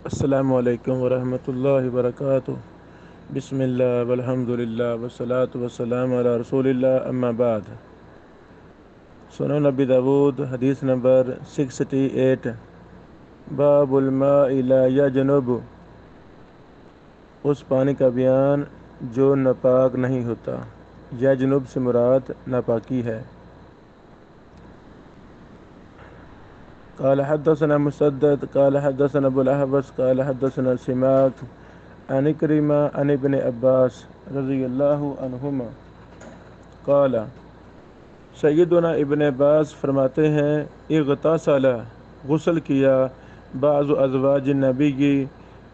السلام علیکم ورحمۃ اللہ وبرکاتہ۔ بسم اللہ والحمد للہ والصلاۃ والسلام علی رسول اللہ، اما بعد۔ سنن ابی داود حدیث نمبر 68، باب الماء لا یجنب، اس پانی کا بیان جو ناپاک نہیں ہوتا۔ یجنب سے مراد ناپاکی ہے۔ قال حدثنا مسدد قال حدثنا ابو الاحوص قال حدثنا سماك عن عكرمة عن ابن عباس رضی اللہ عنہما قال، سیدنا ابن عباس فرماتے ہیں، اغتسل، غسل کیا، بعض ازواج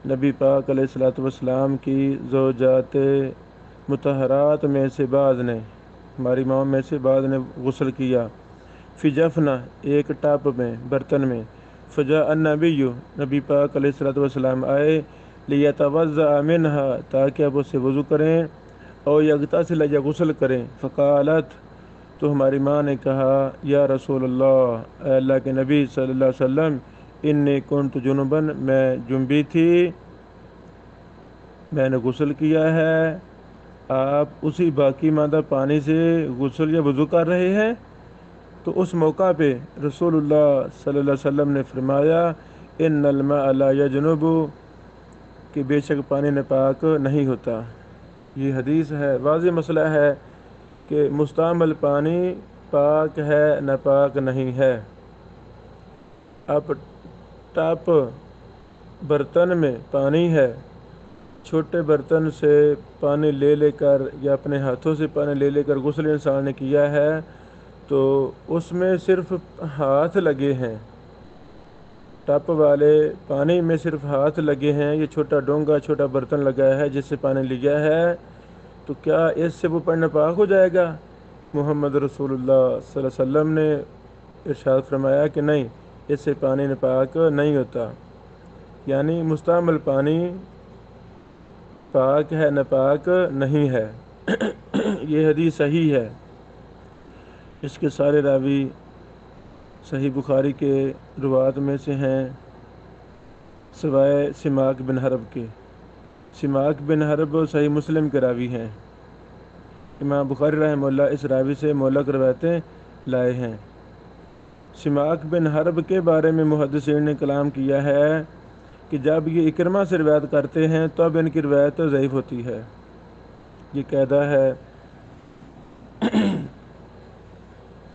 نبی پاک علیہ الصلوۃ والسلام کی زوجات مطہرات میں سے بعض نے، ہماری ماں میں سے بعض نے غسل کیا، فی جفنہ، ایک ٹاپ میں، برتن میں، فجاء النبی، نبی پاک علیہ الصلوۃ والسلام آئے، لیتوضأ منہا، تاکہ اب اسے وضو کریں، اور یغتسل، یا غسل کریں، فقالت، تو ہماری ماں نے کہا، یا رسول اللہ، اے اللہ کے نبی صلی اللہ علیہ وسلم، انی کنت جنبا، میں جنبی تھی، میں نے غسل کیا ہے، آپ اسی باقی ماندہ پانی سے غسل یا وضو کر رہے ہیں؟ تو اس موقع پہ رسول اللہ صلی اللہ علیہ وسلم نے فرمایا، ان الماء لا یجنب، کہ بے شک پانی ناپاک نہیں ہوتا۔ یہ حدیث ہے، واضح مسئلہ ہے کہ مستعمل پانی پاک ہے، ناپاک نہیں ہے۔ اب ٹاپ، برتن میں پانی ہے، چھوٹے برتن سے پانی لے کر یا اپنے ہاتھوں سے پانی لے کر غسل انسان نے کیا ہے، تو اس میں صرف ہاتھ لگے ہیں، ٹپ والے پانی میں صرف ہاتھ لگے ہیں، یہ چھوٹا ڈونگا، چھوٹا برتن لگا ہے جس سے پانی لیا ہے، تو کیا اس سے وہ پانی پاک ہو جائے گا؟ محمد رسول اللہ صلی اللہ علیہ وسلم نے ارشاد فرمایا کہ نہیں، اس سے پانی ناپاک نہیں ہوتا، یعنی مستعمل پانی پاک ہے، ناپاک نہیں ہے۔ یہ حدیث صحیح ہے، اس کے سارے راوی صحیح بخاری کے روات میں سے ہیں، سوائے سماک بن حرب کے۔ سماک بن حرب صحیح مسلم کے راوی ہیں، امام بخاری رحمہ اللہ اس راوی سے معلق روایتیں لائے ہیں۔ سماک بن حرب کے بارے میں محدثین نے کلام کیا ہے کہ جب یہ اکرمہ سے روایت کرتے ہیں تب ان کی روایت ضعیف ہوتی ہے، یہ قاعدہ ہے،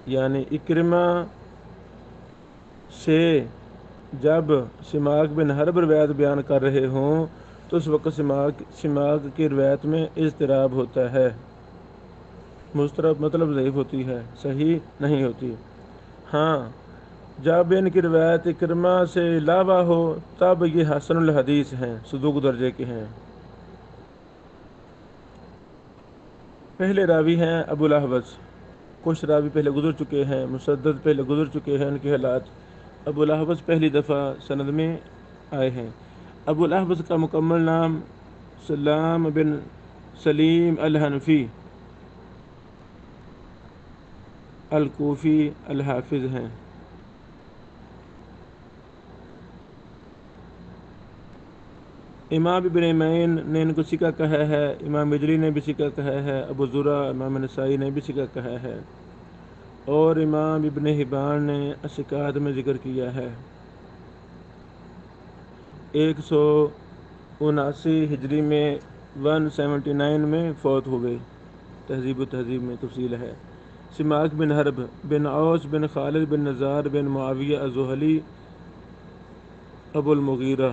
یعنی اکرمہ سے جب سماک بن حرب روایت بیان کر رہے ہوں تو اس وقت سماک کی روایت میں اضطراب ہوتا ہے، مضطرب مطلب ضعیف ہوتی ہے، صحیح نہیں ہوتی۔ ہاں، جب ان کی روایت اکرمہ سے علاوہ ہو تب یہ حسن الحدیث ہیں، صدوق درجے کے ہیں۔ پہلے راوی ہیں ابو الاحوص، کچھ راوی پہلے گزر چکے ہیں، مسدد پہلے گزر چکے ہیں، ان کے حالات۔ ابو الاحوص پہلی دفعہ سند میں آئے ہیں۔ ابو الاحوص کا مکمل نام سلام بن سلیم الحنفی الکوفی الحافظ ہیں۔ امام ابن معین نے ان کو ثقہ کہا ہے، امام مجری نے بھی ثقہ کہا ہے، ابو زرع، امام نسائی نے بھی ثقہ کہا ہے، اور امام ابن حبان نے الثقات میں ذکر کیا ہے۔ 179 ہجری میں 179 میں فوت ہو گئے، تہذیب و تہذیب میں تفصیل ہے۔ سماک بن حرب بن اوس بن خالد بن نزار بن معاویہ الزہلی ابو المغیرہ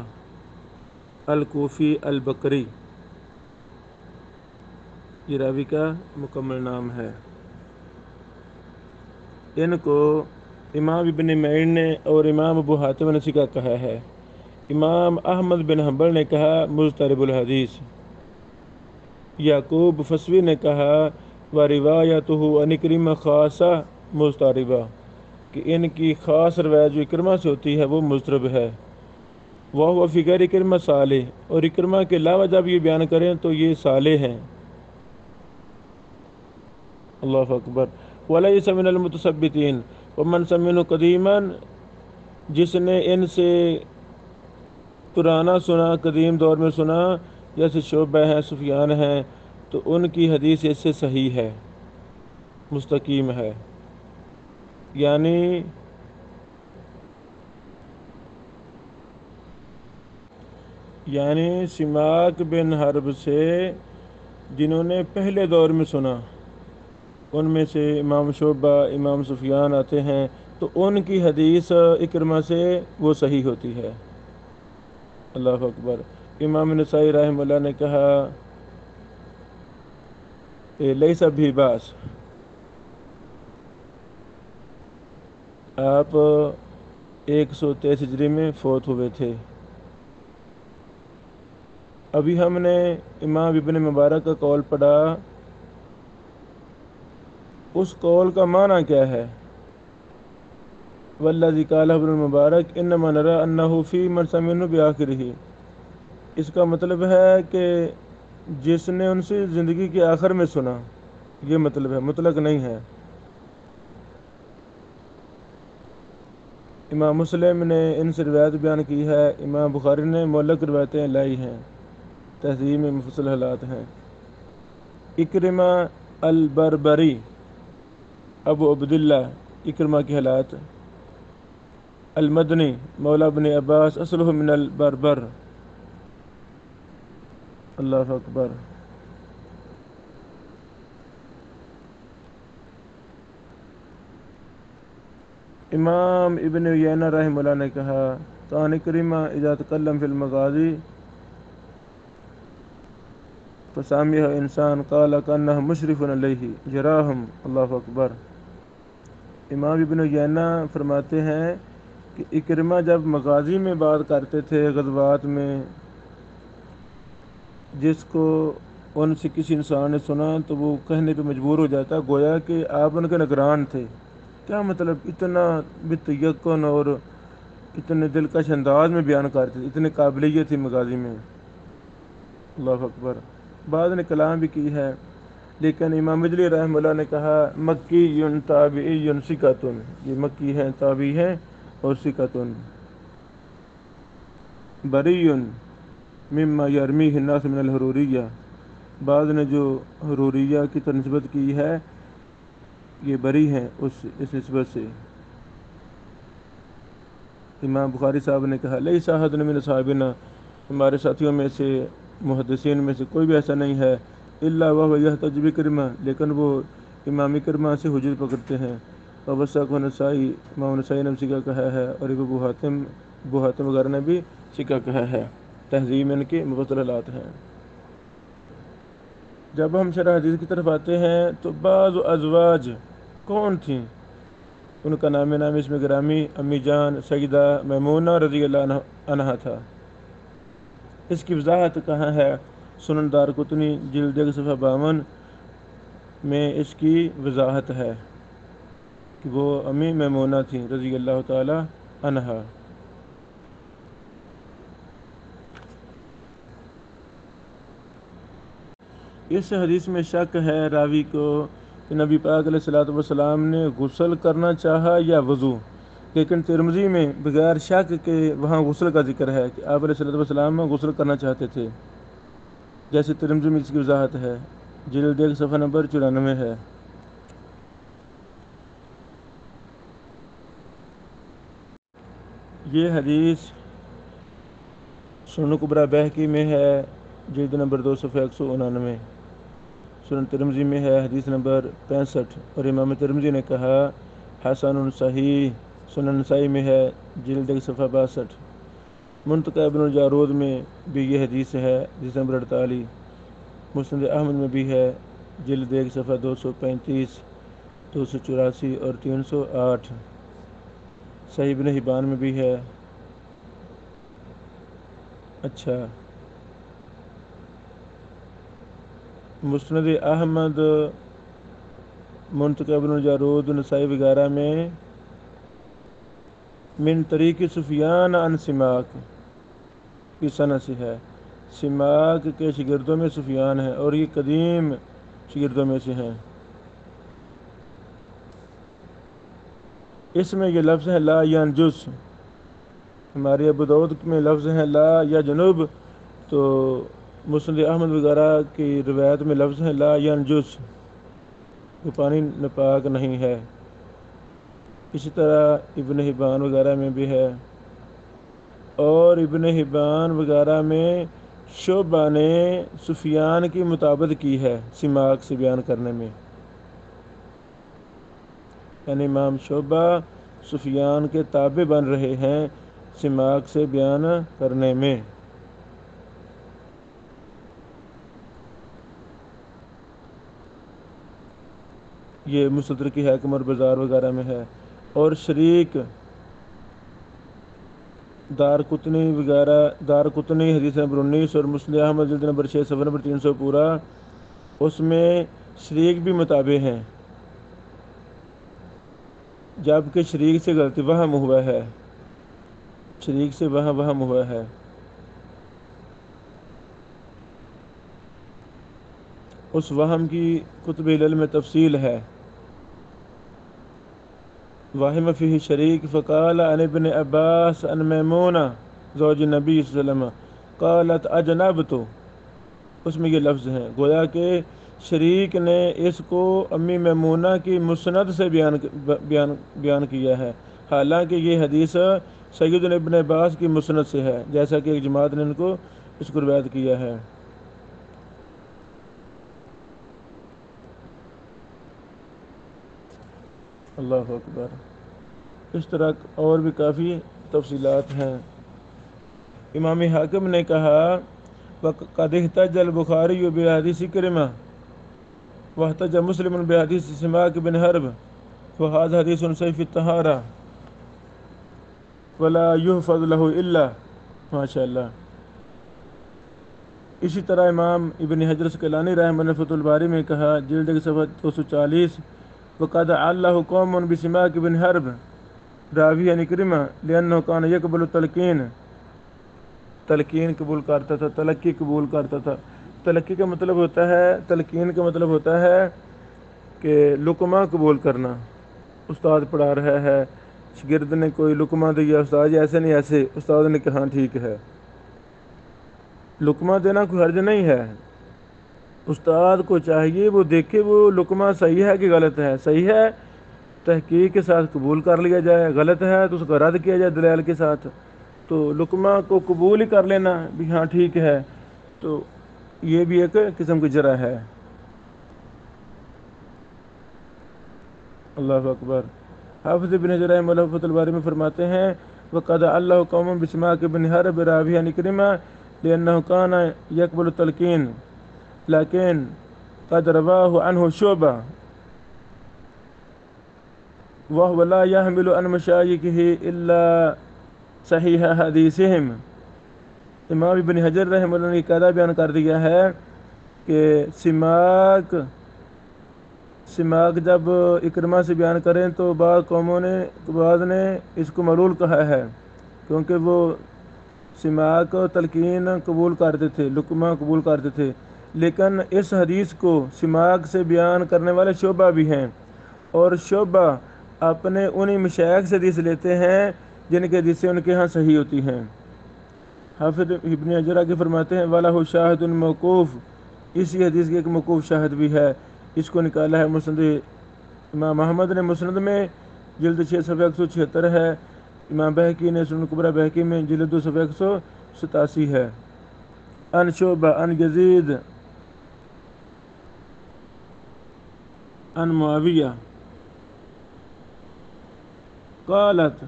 الکوفی البکری، یہ راوی کا مکمل نام ہے۔ ان کو امام ابن معین نے اور امام ابو حاتم نے ثقہ کہا ہے۔ امام احمد بن حنبل نے کہا مضطرب الحدیث، یعقوب فسوی نے کہا وروایتہ عن عکرمہ خاصہ مضطربہ، کہ ان کی خاص روایت جو عکرمہ سے ہوتی ہے وہ مضطرب ہے۔ وہ فی غیر عکرمہ صالح، اور عکرمہ کے علاوہ جب یہ بیان کریں تو یہ صالح ہیں۔ اللہ اکبر۔ ولیس من المتثبتین، ومن سمعہ قدیما، جس نے ان سے پرانا سنا، قدیم دور میں سنا، جیسے شعبہ ہیں، سفیان ہیں، تو ان کی حدیث اس سے صحیح ہے، مستقیم ہے۔ یعنی سماک بن حرب سے جنہوں نے پہلے دور میں سنا، ان میں سے امام شعبہ، امام سفیان آتے ہیں، تو ان کی حدیث اکرمہ سے وہ صحیح ہوتی ہے۔ اللہ اکبر۔ امام نسائی رحمہ اللہ نے کہا لیس بھی باس، آپ 123 ہجری میں فوت ہوئے تھے۔ ابھی ہم نے امام ابن مبارک کا قول پڑھا، اس قول کا معنی کیا ہے؟ والذی قال ابن المبارک انما نرى انه فی من سمعنا بآخرہ، اس کا مطلب ہے کہ جس نے ان سے زندگی کے آخر میں سنا، یہ مطلب ہے، مطلق نہیں ہے۔ امام مسلم نے ان سے روایت بیان کی ہے، امام بخاری نے معلق روایتیں لائی ہیں، تہذیب میں مفصل حالات ہیں۔ اکرمہ البربری، ابو عبداللہ اکرمہ کے حالات، المدنی مولا ابن عباس اصلہ من البربر۔ اللہ اکبر۔ امام ابن عیینہ رحمہ اللہ نے کہا کان اکرمہ اذا تکلم فی المغازی فسامعہ انسان قال کانہ مشرف علیہ جراہم۔ اللہ اکبر۔ امام ابن عیینہ فرماتے ہیں کہ اکرمہ جب مغازی میں بات کرتے تھے، غزوات میں، جس کو ان سے کسی انسان نے سنا تو وہ کہنے پہ مجبور ہو جاتا، گویا کہ آپ ان کے نگران تھے۔ کیا مطلب، اتنا بتیقن اور اتنے دلکش انداز میں بیان کرتے تھے، اتنے قابلیت تھی مغازی میں۔ اللہ اکبر۔ بعض نے کلام بھی کی ہے، لیکن امام مجلی رحمہ اللہ نے کہا مکی تابعی ثقۃ، یہ مکی ہیں، تابعی ہیں اور ثقۃ، بری مما یرمیہ الناس من الحروریہ، بعض نے جو حروریہ کی نسبت کی ہے یہ بری ہیں اس نسبت سے۔ امام بخاری صاحب نے کہا لیس احد من اصحابنا، ہمارے ساتھیوں میں سے، محدثین میں سے کوئی بھی ایسا نہیں ہے، الا وهو یحتج بکرمہ، لیکن وہ امام کرمہ سے حجت پکڑتے ہیں۔ وبصق نسائی، امام نسائی نے سکہ کہا ہے، اور ابو حاتم وغیرہ نے بھی سکہ کہا ہے، تہذیب ان کے مبطلات ہیں۔ جب ہم شرح حدیث کی طرف آتے ہیں تو بعض ازواج کون تھیں، ان کا نام اس میں گرامی امی جان سیدہ میمونہ رضی اللہ عنہا تھا۔ اس کی وضاحت کہاں ہے؟ سنن دارقطنی جلد 1 صفحہ 52 میں اس کی وضاحت ہے کہ وہ امی میمونہ تھیں رضی اللہ تعالی عنہا۔ اس حدیث میں شک ہے راوی کو کہ نبی پاک علیہ الصلوۃ والسلام نے غسل کرنا چاہا یا وضو، لیکن ترمذی میں بغیر شک کے وہاں غسل کا ذکر ہے کہ آپ علیہ الصلوۃ والسلام غسل کرنا چاہتے تھے، جیسے ترمذی میں اس کی وضاحت ہے، جلد 1 صفحہ نمبر 94 ہے۔ یہ حدیث سنن کبریٰ بہقی میں ہے، جلد نمبر 2 صفحہ 199، سنن ترمذی میں ہے حدیث نمبر 65، اور امام ترمذی نے کہا حسن صحیح۔ سنن نسائی میں ہے، جلد 1 صفحہ 62، منتقى ابن الجارود میں بھی یہ حدیث ہے، حدیث نمبر 48، مسند احمد میں بھی ہے، جلد 1 صفحہ 235، 284 اور 308، صحیح ابن حبان میں بھی ہے۔ اچھا، مسند احمد، منتقى ابن الجارود، نسائی وغیرہ میں من طریق سفیان عن سماک کی سند سے ہے، سماک کے شاگردوں میں سفیان ہیں اور یہ قدیم شاگردوں میں سے ہیں۔ اس میں یہ لفظ ہے لا ینجس، ہمارے ابو داؤد میں لفظ ہیں لا یا جنوب، تو مسند احمد وغیرہ کی روایت میں لفظ ہیں لا ینجس، کہ پانی ناپاک نہیں ہے۔ اسی طرح ابن حبان وغیرہ میں بھی ہے، اور ابن حبان وغیرہ میں شعبہ نے سفیان کی مطابقت کی ہے سماک سے بیان کرنے میں، یعنی امام شعبہ سفیان کے تابع بن رہے ہیں سماک سے بیان کرنے میں۔ یہ مستدرک حاکم اور بازار وغیرہ میں ہے۔ اور شریک دارقطنی وغیرہ، دارقطنی حدیث نمبر 19 اور مسند احمد جلد نمبر 6 صفحہ نمبر 300 پورا، اس میں شریک بھی متابع ہیں، جبکہ شریک سے غلطی وہم ہوا ہے، شریک سے وہم ہوا ہے۔ اس وہم کی کتب علل میں تفصیل ہے۔ واہم فیہ شریک فقال عن ابن عباس عن میمونہ زوج نبی صلی اللہ علیہ وسلم قالت اجنبت، اس میں یہ لفظ ہیں، گویا کہ شریک نے اس کو امی میمونہ کی مسند سے بیان کیا ہے، حالانکہ یہ حدیث سیدنا ابن عباس کی مسند سے ہے، جیسا کہ ایک جماعت نے ان کو اس کو روایت کیا ہے۔ اللہ اکبر۔ اس طرح اور بھی کافی تفصیلات ہیں۔ امام حاکم نے کہا وَقَدْ احْتَجَّ الْبُخَارِيُّ بِحَدِيثِ عِكْرِمَةَ وَاحْتَجَّ مُسْلِمٌ بِحَدِيثِ سِمَاكِ بن حرب وَهَذَا حَدِيثٌ صَحِيحٌ فِي الطَّهَارَةِ وَلَا يُحْفَظُ لَهُ إِلَّا، ماشاء اللہ۔ اسی طرح امام ابن حجر اسقلانی رحمہ اللہ فتح الباری میں کہا جلد صفحہ 240 وقد علّہ قوم بسماک بن حرب راوی عن عکرمہ لأنہ کان یقبل التلقین، تلقین قبول کرتا تھا، تلقی قبول کرتا تھا۔ تلقی کا مطلب ہوتا ہے، تلقین کا مطلب ہوتا ہے کہ لقمہ قبول کرنا۔ استاد پڑھا رہا ہے، شاگرد نے کوئی لقمہ دیا، استاد جی ایسے نہیں ایسے، استاد نے کہا ٹھیک ہے۔ لقمہ دینا کوئی حرج نہیں ہے، استاد کو چاہیے وہ دیکھے وہ لقمہ صحیح ہے کہ غلط ہے، صحیح ہے تحقیق کے ساتھ قبول کر لیا جائے، غلط ہے تو اس کو رد کیا جائے دلائل کے ساتھ۔ تو لقمہ کو قبول ہی کر لینا بھی ہاں ٹھیک ہے، تو یہ بھی ایک قسم کی جرح ہے۔ اللہ اکبر۔ حافظ ابن حجر رحمہ اللہ فتح الباری میں فرماتے ہیں وقد علّہ قوم بسماک بن حرب راوی عن عکرمہ لأنہ کان یقبل التلقین لیکن قد رواہ عنہ شعبہ وهو لا يحمل عن مشایخہ الا صحیح حدیثہم۔ امام ابن حجر رحمہ اللہ نے قاعدہ بیان کر دیا ہے کہ سماک جب اکرمہ سے بیان کریں تو بعض نے اس کو معلول کہا ہے، کیونکہ وہ سماک و تلقین قبول کرتے تھے، لقمہ قبول کرتے تھے، لیکن اس حدیث کو سماک سے بیان کرنے والے شعبہ بھی ہیں، اور شعبہ اپنے انہی مشائخ سے حدیث لیتے ہیں جن کے حدیثیں ان کے ہاں صحیح ہوتی ہیں۔ حافظ ابن حجر آگے فرماتے ہیں وَلَهُ شَاهِدٌ موقوف، اسی حدیث کی ایک موقوف شاہد بھی ہے، اس کو نکالا ہے مسند امام احمد نے مسند میں جلد 6 صفحہ 176 ہے، امام بہقی نے سنن کبریٰ بہقی میں جلد 2 صفحہ 187 ہے۔ ان شعبہ ان یزید ان معاویہ قالت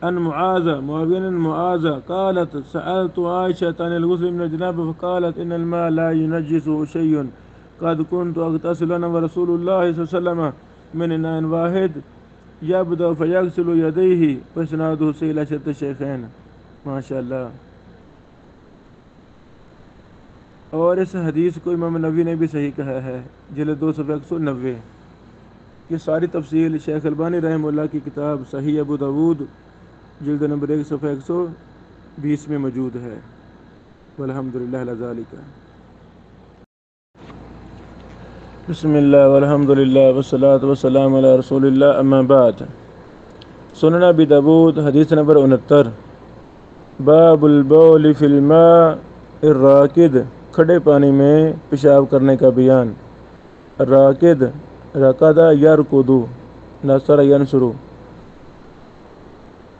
ان معاذ معاویہ عن معاذ قالت سألت عائشة عن الغسل من الجنابة فقالت ان الماء لا ينجسه شيء قد كنت اغتسل انا ورسول الله صلی اللہ علیہ وسلم من اناء واحد یبدأ فیغسل یدیہ واسنادہ الی شرط الشیخین۔ ماشاء اللہ۔ اور اس حدیث کو امام نووی نے بھی صحیح کہا ہے، جلد 2 صفحہ 190۔ یہ ساری تفصیل شیخ البانی رحمہ اللہ کی کتاب صحیح ابو داود جلد نمبر 1 صفحہ 120 میں موجود ہے۔ والحمدللہ علی ذالک۔ بسم اللہ والحمدللہ والصلاۃ والسلام علی رسول اللہ، اما بعد۔ سنن ابی داؤد حدیث نمبر 69۔ باب البول فی الماء الراکد، کھڑے پانی میں پیشاب کرنے کا بیان۔ راکد رکدا یرکدو نصر ینصرو،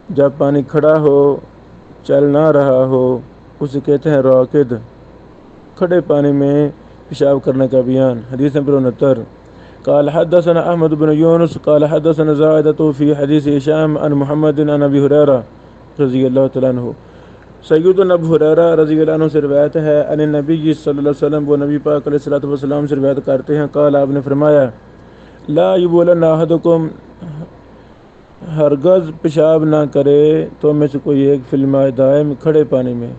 جب پانی کھڑا ہو چل نہ رہا ہو اسے کہتے ہیں راکد، کھڑے پانی میں پیشاب کرنے کا بیان۔ حدیث نمبر 69۔ قال حدثنا احمد بن یونس قال حدثنا زائدة في حديث هشام عن محمد عن ابی ہریرہ رضی اللہ تعالیٰ عنہ۔ سیدنا ابو ہریرہ رضی اللہ عنہ سے روایت ہے، ان النبی صلی اللہ علیہ وسلم، وہ نبی پاک علیہ الصلوۃ والسلام سے روایت کرتے ہیں، قال آپ نے فرمایا، لا یبولن احدکم، ہرگز پیشاب نہ کرے تو میں سے کوئی ایک فی الماء دائم، کھڑے پانی میں،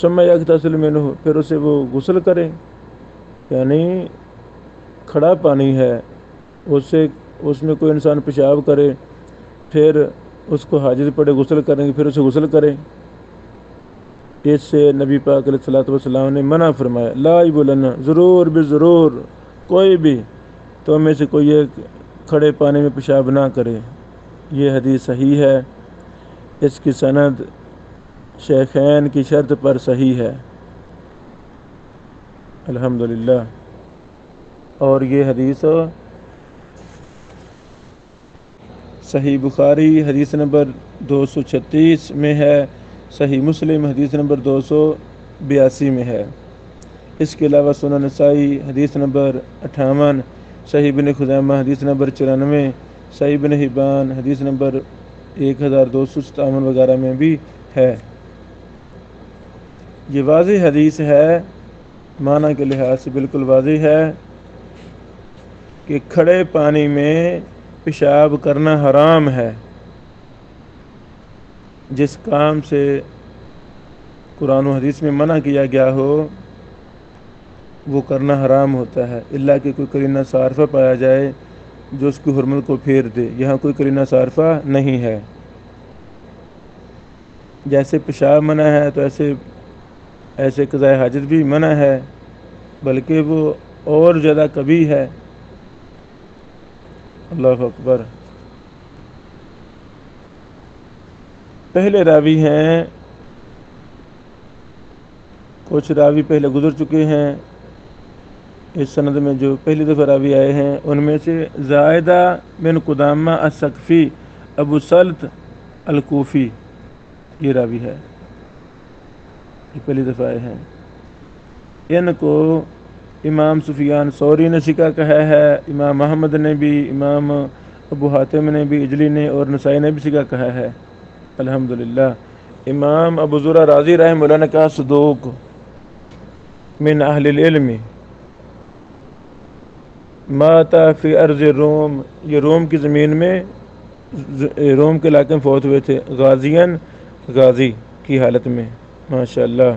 ثم یغتسل منہ، پھر اسے وہ غسل کرے، یعنی کھڑا پانی ہے اس میں کوئی انسان پیشاب کرے، پھر اس کو حاجت پڑے غسل کریں گے، پھر اسے غسل کرے، اس سے نبی پاک علیہ الصلوۃ والسلام نے منع فرمایا۔ لا یبولن، ضرور بضرور کوئی بھی تو میں سے کوئی ایک کھڑے پانی میں پیشاب نہ کرے۔ یہ حدیث صحیح ہے، اس کی سند شیخین کی شرط پر صحیح ہے، الحمدللہ۔ اور یہ حدیث صحیح بخاری حدیث نمبر 236 میں ہے، صحیح مسلم حدیث نمبر 282 میں ہے۔ اس کے علاوہ سنن نسائی حدیث نمبر 58، صحیح ابن خزیمہ حدیث نمبر 94، صحیح ابن حبان حدیث نمبر 1257 وغیرہ میں بھی ہے۔ یہ واضح حدیث ہے، معنی کے لحاظ سے بالکل واضح ہے کہ کھڑے پانی میں پیشاب کرنا حرام ہے۔ جس کام سے قرآن و حدیث میں منع کیا گیا ہو وہ کرنا حرام ہوتا ہے، الا کہ کوئی قرینہ صارفہ پایا جائے جو اس کی حرمت کو پھیر دے۔ یہاں کوئی قرینہ صارفہ نہیں ہے۔ جیسے پیشاب منع ہے تو ایسے قضاء حاجت بھی منع ہے، بلکہ وہ اور زیادہ کبیح ہے۔ اللہ اکبر۔ پہلے راوی ہیں، کچھ راوی پہلے گزر چکے ہیں، اس سند میں جو پہلی دفعہ راوی آئے ہیں ان میں سے زائدہ بن قدامہ الثقفی ابو سلط الکوفی، یہ راوی ہے، یہ پہلی دفعہ آئے ہیں۔ ان کو امام سفیان ثوری نے ثقہ کہا ہے، امام احمد نے بھی، امام ابو حاتم نے بھی، اجلی نے اور نسائی نے بھی ثقہ کہا ہے، الحمدللہ۔ امام ابو زرع رازی رحمہ اللہ نے کہا صدوق من اہل العلم، مات فی ارض روم، یہ روم کی زمین میں، روم کے علاقے میں فوت ہوئے تھے، غازین، غازی کی حالت میں، ماشاءاللہ۔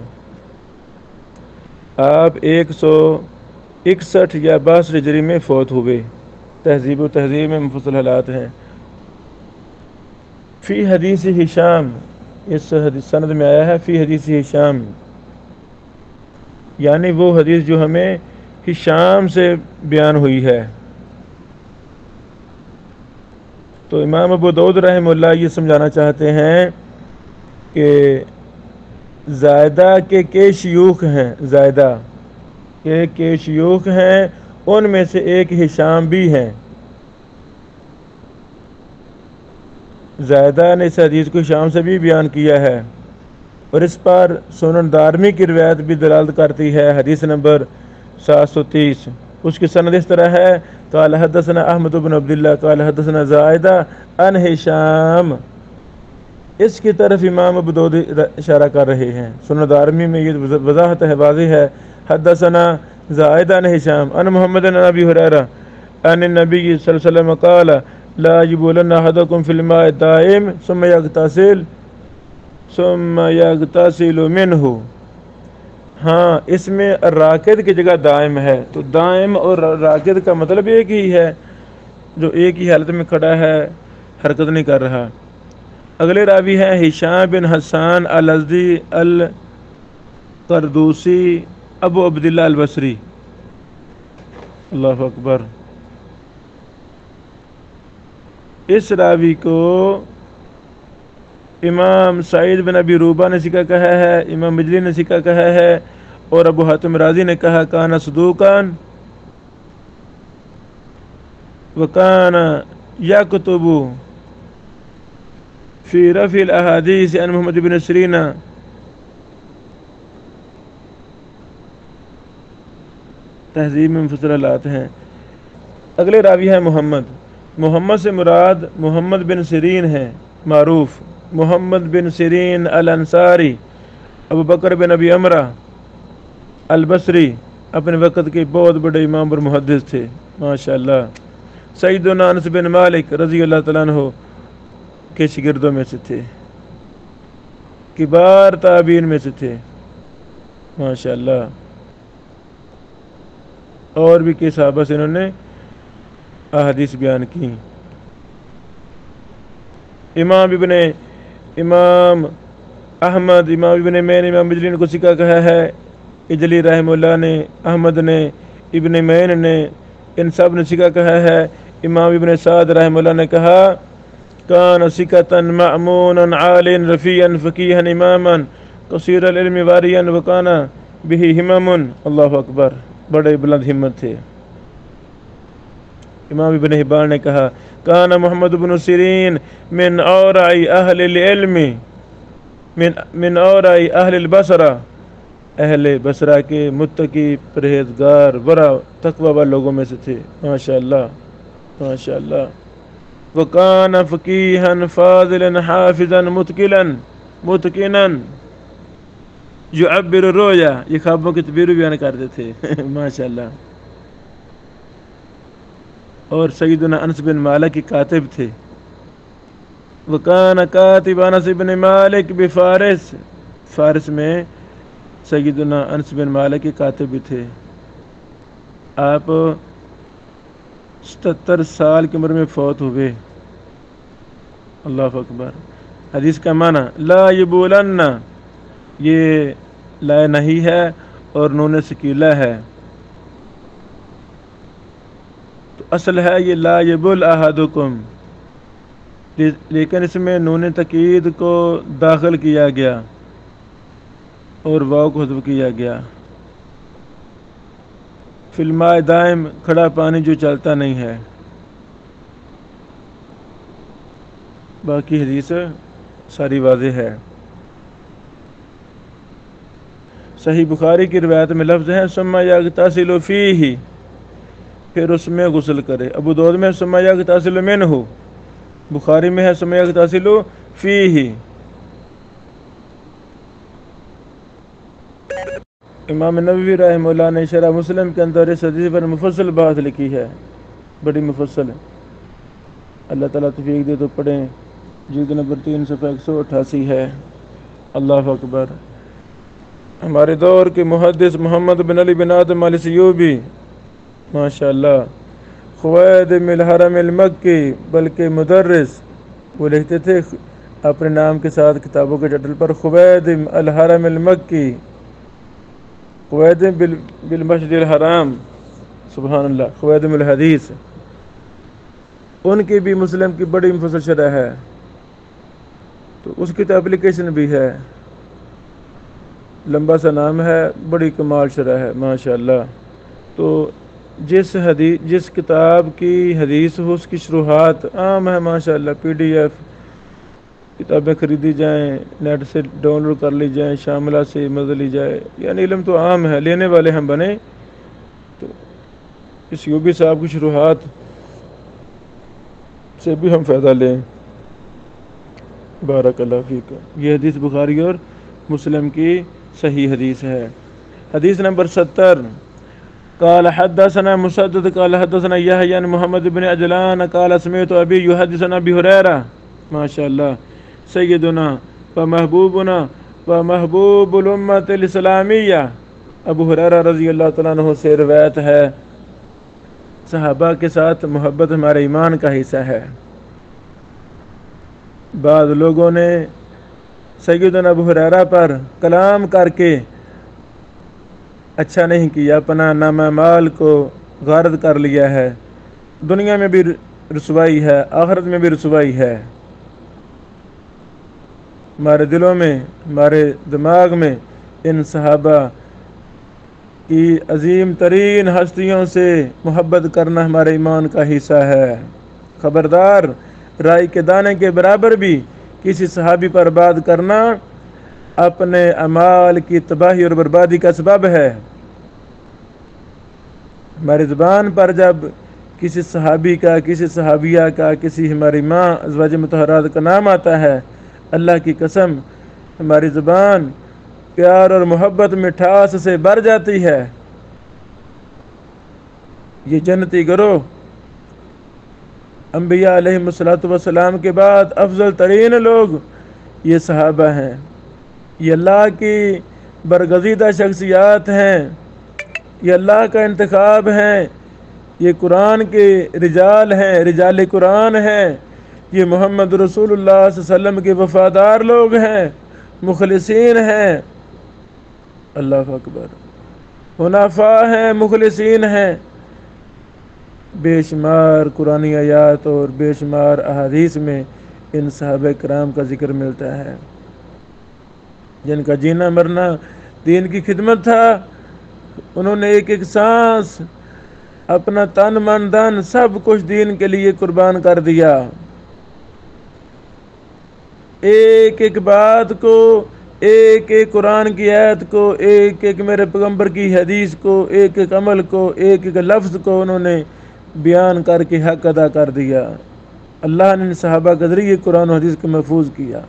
آپ 161 یا 62 ہجری میں فوت ہوئے، تہذیب و تہذیب میں مفصل حالات ہیں۔ فی حدیث ہشام، اس سند میں آیا ہے فی حدیث ہشام، یعنی وہ حدیث جو ہمیں ہشام سے بیان ہوئی ہے۔ تو امام ابو داؤد رحمہ اللہ یہ سمجھانا چاہتے ہیں کہ زائدہ کے شیوخ ہیں، زائدہ کے شیوخ ہیں، ان میں سے ایک ہشام بھی ہیں۔ زائدہ نے اس حدیث کو ہشام سے بھی بیان کیا ہے، اور اس پر سنن دارمی کی روایت بھی دلالت کرتی ہے، حدیث نمبر 730۔ اس کی سند اس طرح ہے، قال حدثنا احمد بن عبداللہ قال حدثنا زائدہ عن ہشام، اس کی طرف امام ابو داؤد اشارہ کر رہے ہیں۔ سنن دارمی میں یہ وضاحت ہے، واضح ہے، حدثنا زائدہ عن ہشام عن محمد عن ابی ہریرہ عن النبی صلی اللہ علیہ وسلم قال لا یبولن احدکم فی الماء الدائم ثم یغتسل منہ۔ ہاں، اس میں راکد کی جگہ دائم ہے، تو دائم اور راکد کا مطلب ایک ہی ہے، جو ایک ہی حالت میں کھڑا ہے، حرکت نہیں کر رہا۔ اگلے راوی ہیں ہشام بن حسان الازدی القردوسی ابو عبداللہ البصری، اللہ اکبر۔ اس راوی کو امام سعید بن ابی روبہ نے سکا کہا ہے، امام مجلی نے سکا کہا ہے، اور ابو حاتم رازی نے کہا کان صدوقان وکان یکتب فی رفع الاحادیث عن محمد بن سیرین۔ تہذیب میں مفصلات ہیں۔ اگلے راوی ہے محمد سے مراد محمد بن سیرین ہے، معروف محمد بن سیرین الانصاری، ابو بکر بن ابی عمرہ البصری، اپنے وقت کے بہت بڑے امام اور محدث تھے، ماشاءاللہ۔ سیدنا انس بن مالک رضی اللہ تعالیٰ عنہ کے شاگردوں میں سے تھے، کبار تابعین میں سے تھے، ماشاءاللہ۔ اور بھی کئی صحابہ سے انہوں نے احادیث بیان کی۔ امام احمد، امام ابن مین، امام مجلی نے کو سکا کہا ہے، اجلی رحمہ اللہ نے، احمد نے، ابن مین نے، ان سب نے سکا کہا ہے۔ امام ابن سعد رحمہ اللہ نے کہا کان سکتا مأمونا عالا رفیعا فقیہا اماما قصیر العلم واریا وکان بہ ہمم۔ اللہ اکبر، بڑے بلند ہمت تھے۔ امام ابن حبان نے کہا کان محمد بن سیرین من اورع اہل العلم من اورع اہل البصرہ، اہل بصرہ کے متقی پرہیزگار ورع تقوی والے لوگوں میں سے تھے، ماشاءاللہ ماشاءاللہ۔ وکان فقیہا فاضلا حافظا متقنا یعبر الرؤیا، یہ خوابوں کی تعبیر بیان کرتے تھے، ماشاءاللہ۔ اور سیدنا انس بن مالک کے کاتب تھے۔ وکان کاتب انس بن مالک بفارس، فارس میں سیدنا انس بن مالک کے کاتب بھی تھے۔ آپ 77 سال کی عمر میں فوت ہوئے، اللہ اکبر۔ حدیث کا معنی لا یبولن، یہ لا نہیں ہے اور نون ثقیلہ ہے، تو اصل ہے یہ لا یبول احدکم، لیکن اس میں نون تاکید کو داخل کیا گیا اور واو کو حذف کیا گیا۔ فی الماء دائم، کھڑا پانی جو چلتا نہیں ہے۔ باقی حدیث ساری واضح ہے۔ صحیح بخاری کی روایت میں لفظ ہے ثم یغتسل فیہ، پھر اس میں غسل کرے۔ ابو داؤد میں ثم یغتسل منہ، بخاری میں ہے ثم یغتسل فیہ۔ امام نووی رحمہ اللہ نے شرح مسلم کے اندر اس حدیث پر مفصل بات لکھی ہے، بڑی مفصل ہے۔ اللہ تعالیٰ توفیق دے تو پڑھیں۔ جلد نمبر 3 صفحہ 188 ہے، اللہ اکبر۔ ہمارے دور کے محدث محمد بن علی بن آدم السیوبی، ماشاءاللہ، خویدم الحرم المکی، بلکہ مدرس، وہ لکھتے تھے اپنے نام کے ساتھ کتابوں کے ٹائٹل پر خویدم الحرم المکی، خویدم بالمسجد الحرام، سبحان اللہ، خویدم الحدیث۔ ان کی بھی مسلم کی بڑی مفصل شرح ہے، تو اس کی تو اپلیکیشن بھی ہے، لمبا سا نام ہے، بڑی کمال شرح ہے، ماشاءاللہ۔ تو جس کتاب کی حدیث ہو اس کی شروحات عام ہے، ماشاءاللہ۔ PDF کتابیں خریدی جائیں، نیٹ سے ڈاؤن لوڈ کر لی جائیں، شاملہ سے مدد لی جائے، یعنی علم تو عام ہے، لینے والے ہم بنے تو اس یوبی صاحب کی شروحات سے بھی ہم فائدہ لیں، بارک اللہ فیک۔ یہ حدیث بخاری اور مسلم کی صحیح حدیث ہے۔ حدیث نمبر 70، قال حدثنا مسدد قال حدثنا یحیی عن محمد بن عجلان قال سمعت ابی یحدث عن ابی ہریرہ، ماشاءاللہ، سیدنا و محبوبنا و محبوب الامت الاسلامیہ، ابو ہریرہ رضی اللہ تعالیٰ عنہ سے روایت ہے، صحابہ کے ساتھ محبت ہمارے ایمان کا حصہ ہے۔ بعض لوگوں نے سیدنا ابو ہریرہ پر کلام کر کے اچھا نہیں کیا، اپنا نام مال کو غارت کر لیا ہے، دنیا میں بھی رسوائی ہے، آخرت میں بھی رسوائی ہے۔ ہمارے دلوں میں، ہمارے دماغ میں ان صحابہ کی عظیم ترین ہستیوں سے محبت کرنا ہمارے ایمان کا حصہ ہے۔ خبردار، رائی کے دانے کے برابر بھی کسی صحابی پر بات کرنا اپنے اعمال کی تباہی اور بربادی کا سبب ہے۔ ہماری زبان پر جب کسی صحابی کا، کسی صحابیہ کا، کسی ہماری ماں ازواج مطہرات کا نام آتا ہے، اللہ کی قسم ہماری زبان پیار اور محبت مٹھاس سے بھر جاتی ہے۔ یہ جنتی گروہ انبیاء علیہ الصلوۃ والسلام کے بعد افضل ترین لوگ یہ صحابہ ہیں۔ یہ اللہ کی برگزیدہ شخصیات ہیں، یہ اللہ کا انتخاب ہیں، یہ قرآن کے رجال ہیں، رجال قرآن ہیں، یہ محمد رسول اللہ صلی اللہ علیہ وسلم کے وفادار لوگ ہیں، مخلصین ہیں۔ اللہ اکبر، حنفاء ہیں، مخلصین ہیں۔ بے شمار قرآنی آیات اور بے شمار احادیث میں ان صحابہ کرام کا ذکر ملتا ہے، جن کا جینا مرنا دین کی خدمت تھا۔ انہوں نے ایک ایک سانس، اپنا تن من دھن سب کچھ دین کے لیے قربان کر دیا۔ ایک ایک بات کو، ایک ایک قرآن کی آیت کو، ایک ایک میرے پیغمبر کی حدیث کو، ایک ایک عمل کو، ایک ایک لفظ کو انہوں نے بیان کر کے حق ادا کر دیا۔ اللہ نے ان صحابہ کے ذریعے قرآن و حدیث کو محفوظ کیا۔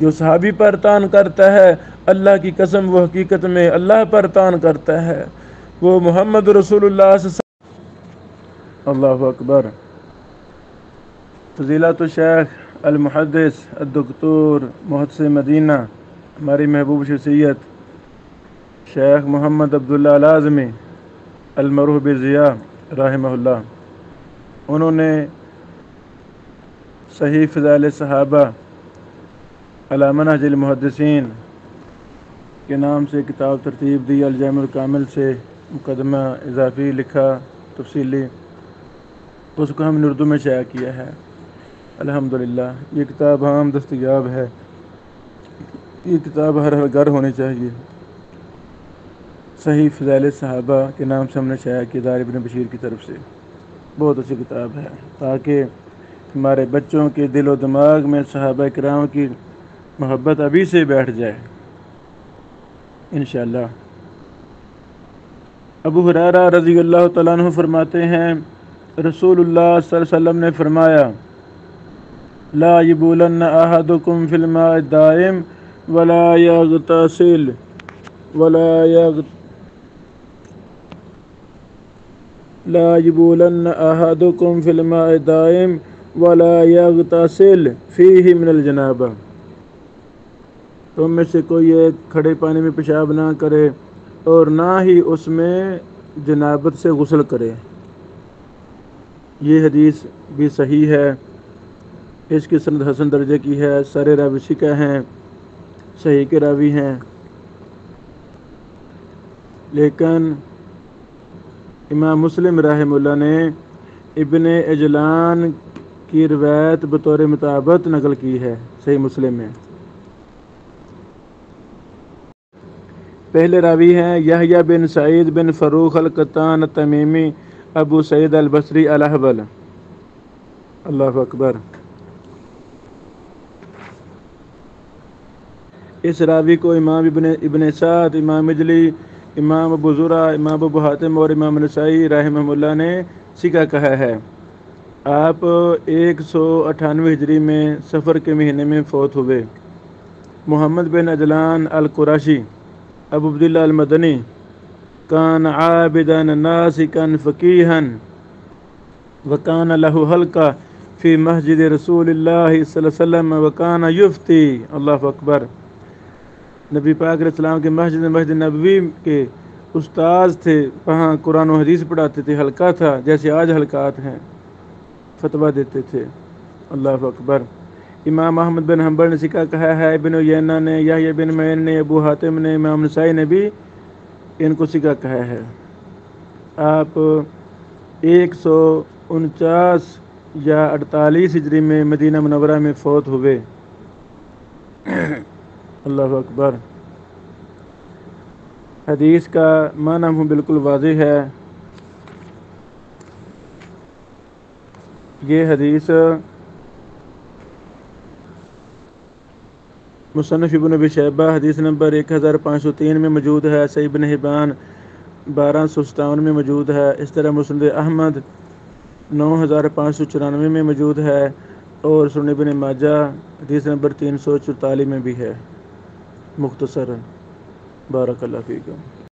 جو صحابی پر تان کرتا ہے، اللہ کی قسم وہ حقیقت میں اللہ پر تان کرتا ہے، وہ محمد رسول اللہ صلی اللہ علیہ وسلم۔ اللہ اکبر۔ فضیلت الشیخ المحدث الدکتور محدث مدینہ، ہماری محبوب شخصیت شیخ محمد عبداللہ العظمی المعروف بضیاء رحمہ اللہ، انہوں نے صحیح فضائل صحابہ علی منہج المحدثین کے نام سے کتاب ترتیب دی، الجامع الکامل سے مقدمہ اضافی لکھا تفصیلی، اس کو ہم نے اردو میں شائع کیا ہے۔ الحمدللہ یہ کتاب عام دستیاب ہے، یہ کتاب ہر گھر ہونی چاہیے۔ صحیح فضائل صحابہ کے نام سے ہم نے شائع کی، دار ابن بشیر کی طرف سے۔ بہت اچھی کتاب ہے، تاکہ ہمارے بچوں کے دل و دماغ میں صحابہ کرام کی محبت ابھی سے بیٹھ جائے انشاءاللہ۔ ابو ہریرہ رضی اللہ تعالیٰ عنہ فرماتے ہیں، رسول اللہ صلی اللہ علیہ وسلم نے فرمایا، لا یبولن احدکم فی الماء الدائم ولا یغتسل لا یبولن احدکم فی الماء الدائم ولا یغتسل فیہ من الجنابہ، تم میں سے کوئی ایک کھڑے پانی میں پیشاب نہ کرے اور نہ ہی اس میں جنابت سے غسل کرے۔ یہ حدیث بھی صحیح ہے، اس کی سند حسن درجے کی ہے، سارے راوی ثقہ ہیں، صحیح کے راوی ہیں، لیکن امام مسلم رحمہ اللہ نے ابن عجلان کی روایت بطور مطابقت نقل کی ہے صحیح مسلم میں۔ پہلے راوی ہیں یحییٰ بن سعید بن فروخ القطان التمیمی ابو سعید البصری الاحول۔ اللہ اکبر۔ اس راوی کو امام ابن سعد، امام مجلی، امام ابو زرع، امام ابو حاتم اور امام نسائی رحمہ اللہ نے ثقہ کہا ہے۔ آپ 198 ہجری میں صفر کے مہینے میں فوت ہوئے۔ محمد بن عجلان القرشی ابو عبداللہ المدنی، کان عابدا ناسکا فقیہا وکان لہ حلقہ فی مسجد رسول اللہ صلی اللہ علیہ وسلم وکان یفتی۔ اللہ اکبر۔ نبی پاک علیہ السلام کے مسجد نبوی کے استاذ تھے، وہاں قرآن و حدیث پڑھاتے تھے، حلقہ تھا جیسے آج حلقات ہیں، فتویٰ دیتے تھے۔ اللہ اکبر۔ امام احمد بن حنبل نے ثقہ کہا ہے، ابن عیینہ نے، یحییٰ بن معین نے، ابو حاتم نے، امام نسائی نے بھی ان کو ثقہ کہا ہے۔ آپ 149 یا 48 ہجری میں مدینہ منورہ میں فوت ہوئے۔ اللہ اکبر۔ حدیث کا معنی بالکل واضح ہے۔ یہ حدیث مصنف ابن ابی شیبہ حدیث نمبر 1503 میں موجود ہے، صحیح ابن حبان 1257 میں موجود ہے، اس طرح مسند احمد 9594 میں موجود ہے، اور سنن ابن ماجہ حدیث نمبر 344 میں بھی ہے۔ مختصر بارک اللہ فیکم۔